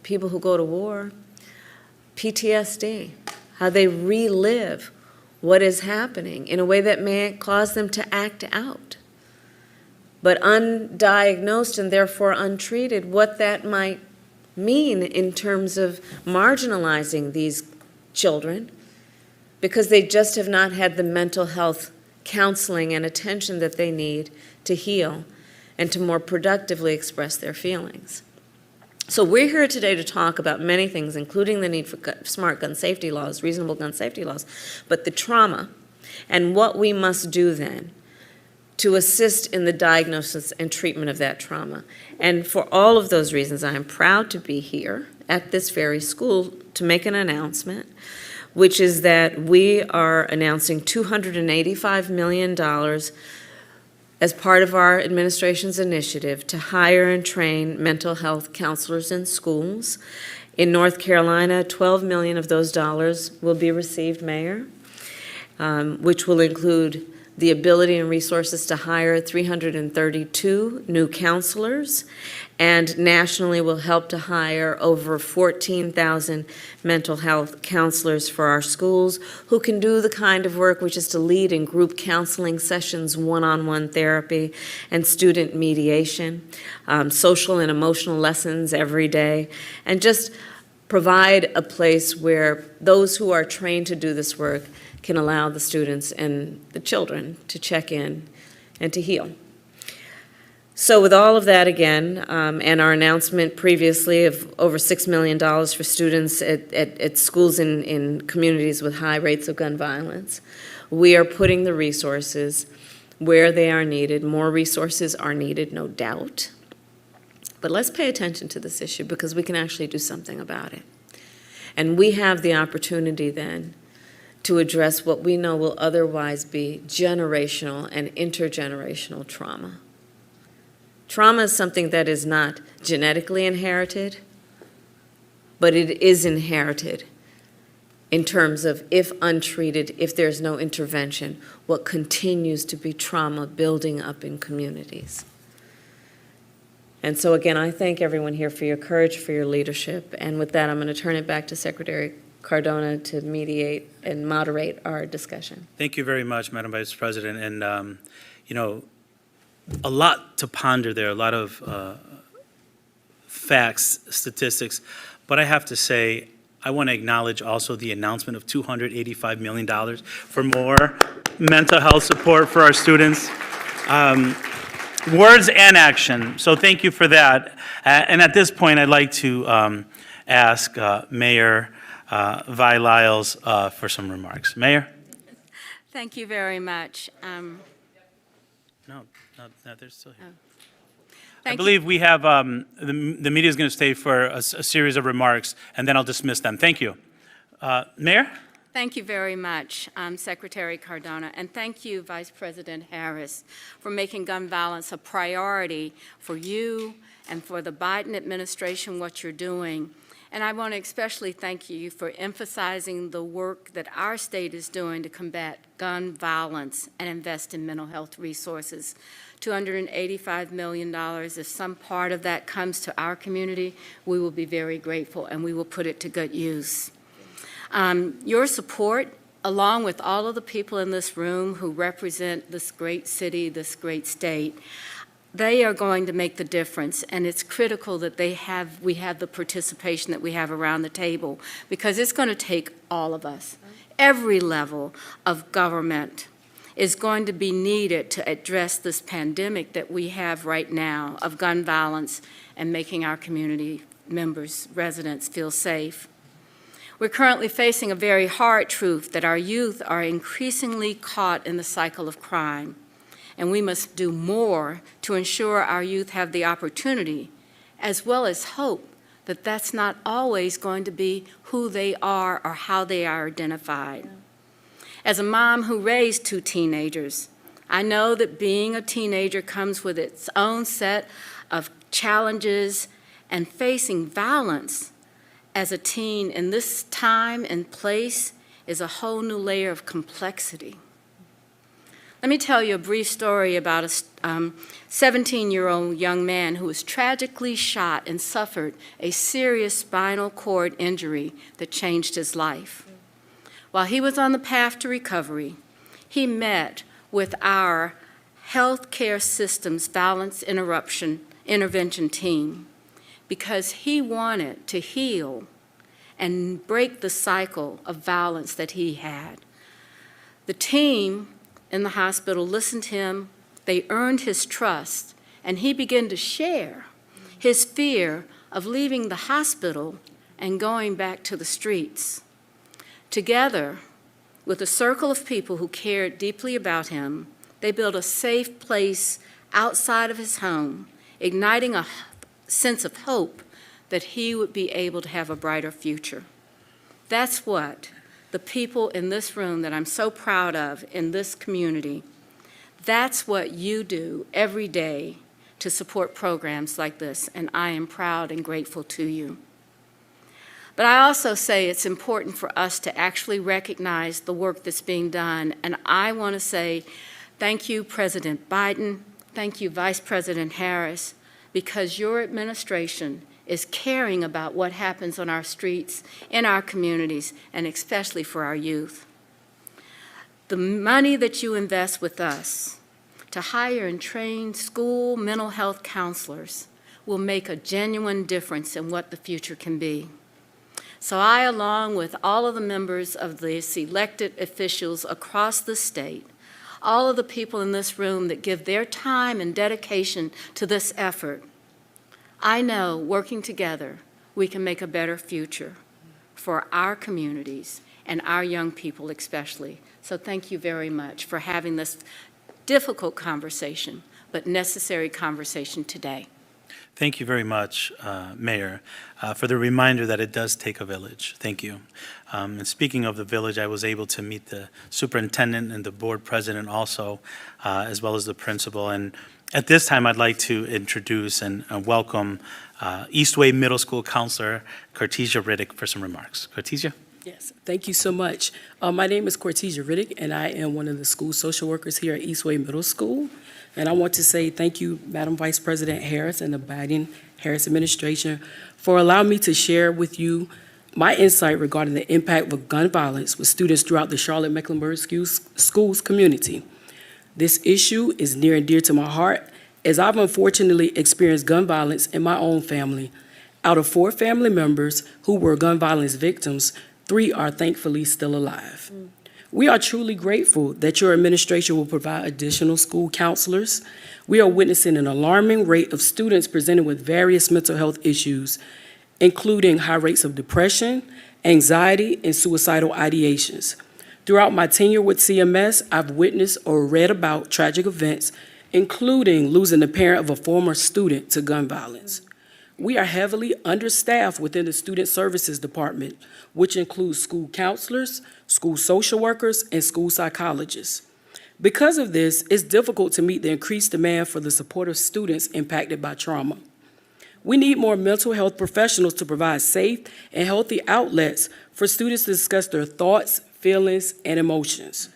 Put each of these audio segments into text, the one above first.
people who go to war, PTSD, how they relive what is happening in a way that may cause them to act out. But undiagnosed and therefore untreated, what that might mean in terms of marginalizing these children because they just have not had the mental health counseling and attention that they need to heal and to more productively express their feelings. So we're here today to talk about many things, including the need for smart gun safety laws, reasonable gun safety laws, but the trauma and what we must do then to assist in the diagnosis and treatment of that trauma. And for all of those reasons, I am proud to be here at this very school to make an announcement, which is that we are announcing $285 million as part of our administration's initiative to hire and train mental health counselors in schools. In North Carolina, $12 million of those dollars will be received, Mayor, which will include the ability and resources to hire 332 new counselors, and nationally will help to hire over 14,000 mental health counselors for our schools who can do the kind of work which is to lead in group counseling sessions, one-on-one therapy, and student mediation, social and emotional lessons every day, and just provide a place where those who are trained to do this work can allow the students and the children to check in and to heal. So with all of that again, and our announcement previously of over $6 million for students at schools in communities with high rates of gun violence, we are putting the resources where they are needed. More resources are needed, no doubt. But let's pay attention to this issue because we can actually do something about it. And we have the opportunity then to address what we know will otherwise be generational and intergenerational trauma. Trauma is something that is not genetically inherited, but it is inherited in terms of, if untreated, if there's no intervention, what continues to be trauma building up in communities. And so again, I thank everyone here for your courage, for your leadership, and with that, I'm going to turn it back to Secretary Cardona to mediate and moderate our discussion. Thank you very much, Madam Vice President. And, you know, a lot to ponder there, a lot of facts, statistics. But I have to say, I want to acknowledge also the announcement of $285 million for more mental health support for our students. Words and action. So thank you for that. And at this point, I'd like to ask Mayor Vi Lyles for some remarks. Mayor? Thank you very much. No, they're still here. Oh. I believe we have, the media is going to stay for a series of remarks, and then I'll dismiss them. Thank you. Mayor? Thank you very much, Secretary Cardona, and thank you, Vice President Harris, for making gun violence a priority for you and for the Biden administration, what you're doing. And I want to especially thank you for emphasizing the work that our state is doing to combat gun violence and invest in mental health resources. $285 million, if some part of that comes to our community, we will be very grateful and we will put it to good use. Your support, along with all of the people in this room who represent this great city, this great state, they are going to make the difference, and it's critical that we have the participation that we have around the table, because it's going to take all of us. Every level of government is going to be needed to address this pandemic that we have right now of gun violence and making our community members, residents, feel safe. We're currently facing a very hard truth that our youth are increasingly caught in the cycle of crime. And we must do more to ensure our youth have the opportunity, as well as hope, that that's not always going to be who they are or how they are identified. As a mom who raised 2 teenagers, I know that being a teenager comes with its own set of challenges, and facing violence as a teen in this time and place is a whole new layer of complexity. Let me tell you a brief story about a 17-year-old young man who was tragically shot and suffered a serious spinal cord injury that changed his life. While he was on the path to recovery, he met with our healthcare system's violence intervention team because he wanted to heal and break the cycle of violence that he had. The team in the hospital listened to him, they earned his trust, and he began to share his fear of leaving the hospital and going back to the streets. Together, with a circle of people who cared deeply about him, they built a safe place outside of his home, igniting a sense of hope that he would be able to have a brighter future. That's what the people in this room that I'm so proud of in this community, that's what you do every day to support programs like this, and I am proud and grateful to you. But I also say it's important for us to actually recognize the work that's being done, and I want to say thank you, President Biden, thank you, Vice President Harris, because your administration is caring about what happens on our streets, in our communities, and especially for our youth. The money that you invest with us to hire and train school mental health counselors will make a genuine difference in what the future can be. So I, along with all of the members of these elected officials across the state, all of the people in this room that give their time and dedication to this effort, I know, working together, we can make a better future for our communities and our young people especially. So thank you very much for having this difficult conversation, but necessary conversation today. Thank you very much, Mayor, for the reminder that it does take a village. Thank you. And speaking of the village, I was able to meet the superintendent and the board president also, as well as the principal. And at this time, I'd like to introduce and welcome Eastway Middle School Counselor Cortesia Riddick for some remarks. Cortesia? Yes, thank you so much. My name is Cortesia Riddick, and I am one of the school social workers here at Eastway Middle School. And I want to say thank you, Madam Vice President Harris and the Biden-Harris administration, for allowing me to share with you my insight regarding the impact of gun violence with students throughout the Charlotte-Mecklenburg schools community. This issue is near and dear to my heart, as I've unfortunately experienced gun violence in my own family. Out of 4 family members who were gun violence victims, 3 are thankfully still alive. We are truly grateful that your administration will provide additional school counselors. We are witnessing an alarming rate of students presenting with various mental health issues, including high rates of depression, anxiety, and suicidal ideations. Throughout my tenure with CMS, I've witnessed or read about tragic events, including losing the parent of a former student to gun violence. We are heavily understaffed within the Student Services Department, which includes school counselors, school social workers, and school psychologists. Because of this, it's difficult to meet the increased demand for the support of students impacted by trauma. We need more mental health professionals to provide safe and healthy outlets for students to discuss their thoughts, feelings, and emotions.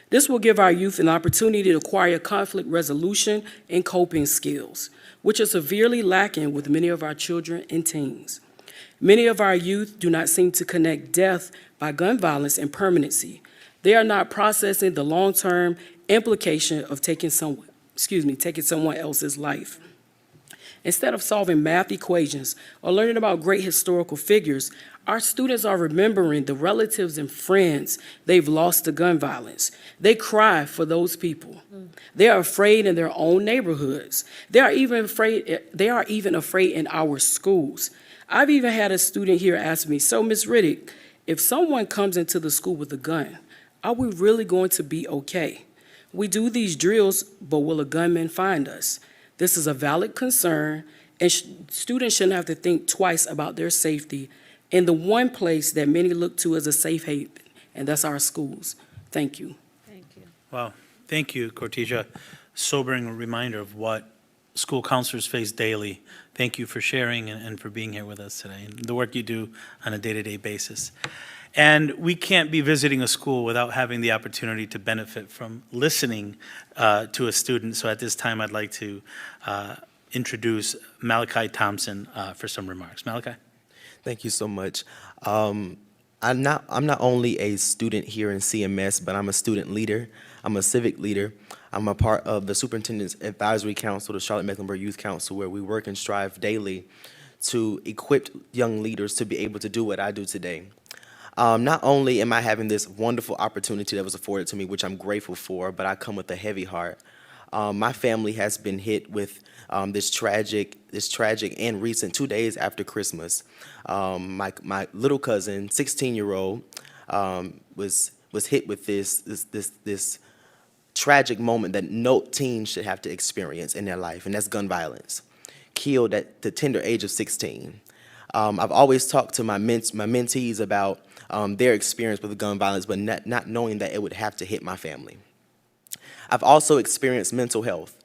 This will give our youth an opportunity to acquire conflict resolution and coping skills, which are severely lacking with many of our children and teens. Many of our youth do not seem to connect death by gun violence and permanency. They are not processing the long-term implication of taking someone else's life. Instead of solving math equations or learning about great historical figures, our students are remembering the relatives and friends they've lost to gun violence. They cry for those people. They are afraid in their own neighborhoods. They are even afraid in our schools. I've even had a student here ask me, so Ms. Riddick, if someone comes into the school with a gun, are we really going to be okay? We do these drills, but will a gunman find us? This is a valid concern, and students shouldn't have to think twice about their safety in the one place that many look to as a safe haven, and that's our schools. Thank you. Thank you. Wow. Thank you, Cortesia. Sobering reminder of what school counselors face daily. thank you for sharing and for being here with us today, and the work you do on a day-to-day basis. And we can't be visiting a school without having the opportunity to benefit from listening to a student. So at this time, I'd like to introduce Malachi Thompson for some remarks. Malachi? Thank you so much. I'm not only a student here in CMS, but I'm a student leader. I'm a civic leader. I'm a part of the Superintendent's Advisory Council, the Charlotte-Mecklenburg Youth Council, where we work and strive daily to equip young leaders to be able to do what I do today. Not only am I having this wonderful opportunity that was afforded to me, which I'm grateful for, but I come with a heavy heart. My family has been hit with this tragic and recent 2 days after Christmas. My little cousin, 16-year-old, was hit with this tragic moment that no teen should have to experience in their life, and that's gun violence. Killed at the tender age of 16. I've always talked to my mentees about their experience with gun violence, but not knowing that it would have to hit my family. I've also experienced mental health,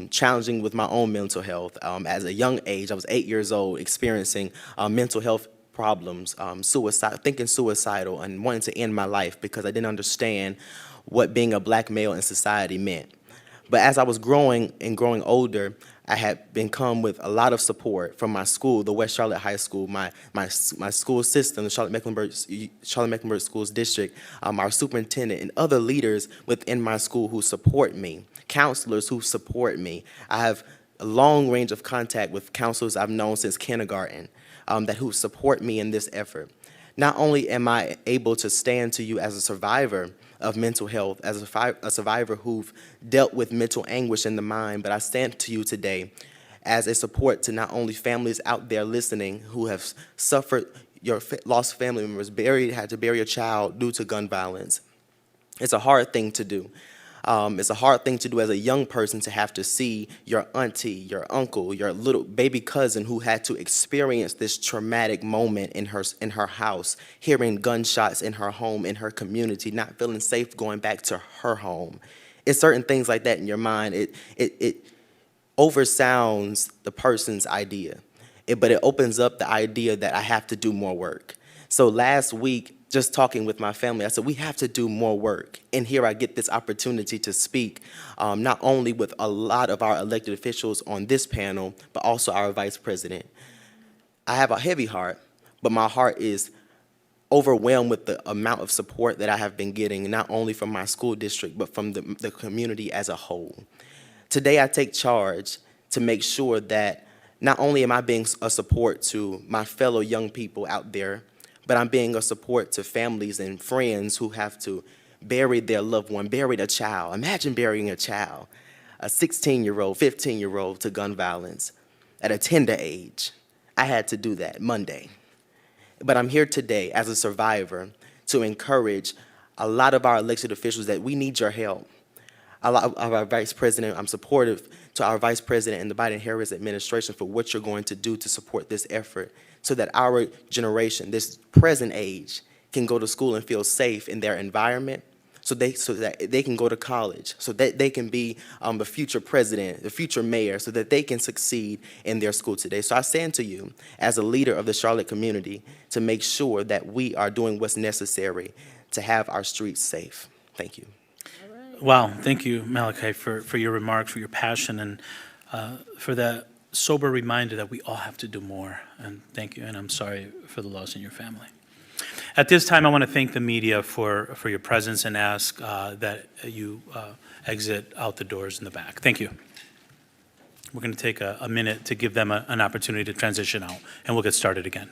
challenging with my own mental health. As a young age, I was 8 years old, experiencing mental health problems, thinking suicidal, and wanting to end my life because I didn't understand what being a black male in society meant. But as I was growing older, I had been come with a lot of support from my school, the West Charlotte High School, my school system, the Charlotte-Mecklenburg Schools District, our superintendent, and other leaders within my school who support me, counselors who support me. I have a long range of contact with counselors I've known since kindergarten who support me in this effort. Not only am I able to stand to you as a survivor of mental health, as a survivor who've dealt with mental anguish in the mind, but I stand to you today as a support to not only families out there listening who have suffered, lost family members, had to bury a child due to gun violence. It's a hard thing to do. It's a hard thing to do as a young person, to have to see your auntie, your uncle, your little baby cousin who had to experience this traumatic moment in her house, hearing gunshots in her home, in her community, not feeling safe going back to her home. It's certain things like that in your mind. It oversounds the person's idea, but it opens up the idea that I have to do more work. So last week, just talking with my family, I said, we have to do more work. And here I get this opportunity to speak, not only with a lot of our elected officials on this panel, but also our vice president. I have a heavy heart, but my heart is overwhelmed with the amount of support that I have been getting, not only from my school district, but from the community as a whole. Today, I take charge to make sure that not only am I being a support to my fellow young people out there, but I'm being a support to families and friends who have to bury their loved one, bury a child. Imagine burying a child, a 16-year-old, 15-year-old to gun violence at a tender age. I had to do that Monday. But I'm here today as a survivor to encourage a lot of our elected officials that we need your help. A lot of our vice president, I'm supportive to our vice president and the Biden-Harris administration for what you're going to do to support this effort, so that our generation, this present age, can go to school and feel safe in their environment, so that they can go to college, so that they can be the future president, the future mayor, so that they can succeed in their school today. So I stand to you as a leader of the Charlotte community to make sure that we are doing what's necessary to have our streets safe. Thank you. Wow, thank you, Malachi, for your remarks, for your passion, and for that sober reminder that we all have to do more. And thank you, and I'm sorry for the loss in your family. At this time, I want to thank the media for your presence and ask that you exit out the doors in the back. Thank you. We're going to take a minute to give them an opportunity to transition out, and we'll get started again.